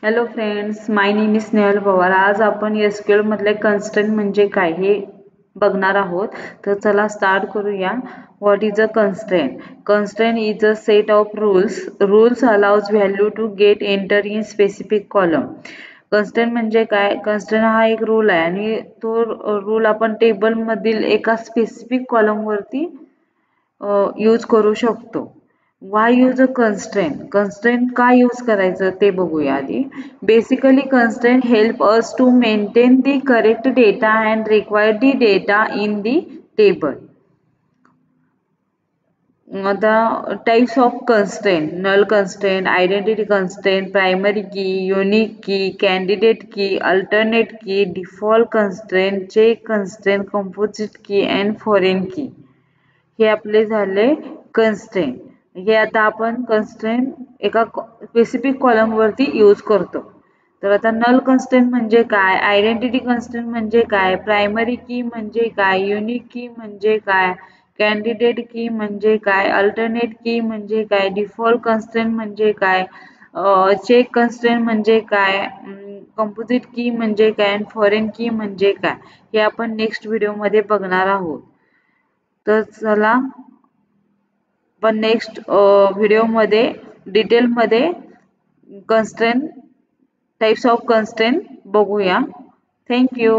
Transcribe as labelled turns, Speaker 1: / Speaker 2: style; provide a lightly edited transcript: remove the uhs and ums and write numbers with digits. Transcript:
Speaker 1: Hello friends, my name is Snehal Pawar. आज आपण SQL मधले कन्स्ट्रेंट म्हणजे काय हे बघणार आहोत. तर चला स्टार्ट करूया. What is a constraint? Constraint is a set of rules allows value to get enter in specific column. Constraint म्हणजे काय? कन्स्ट्रेंट हा एक रूल आहे आणि तो रूल आपण टेबल मधील एका स्पेसिफिक कॉलम वरती यूज करू शकतो. Why use a constraint? Constraint का यूज करायचं ते बघूया आधी. Basically constraint help us to maintain the correct data and require the data in the table. The types of constraint: null constraint, identity constraint, primary key, unique key, candidate key, alternate key, default constraint, check constraint, composite key and foreign key. हे आपले झाले constraint. हे आता आपण constraint एका specific column वरती use करतो. तर आता नल कन्स्ट्रेंट म्हणजे काय, आयडेंटिटी कन्स्ट्रेंट म्हणजे काय, प्रायमरी की म्हणजे काय, युनिक की म्हणजे काय, कॅन्डिडेट की म्हणजे काय, अल्टरनेट की म्हणजे काय, डिफॉल्ट कन्स्ट्रेंट म्हणजे काय, चेक कन्स्ट्रेंट म्हणजे काय, कंपोजिट की म्हणजे काय, फॉरेन की म्हणजे काय, हे आपण नेक्स्ट व्हिडिओमध्ये बघणार आहोत. तर चला पण नेक्स्ट व्हिडिओमध्ये डिटेलमध्ये कन्स्ट्रेंट, टाइप्स ऑफ कन्स्ट्रेंट बघूया. Thank you.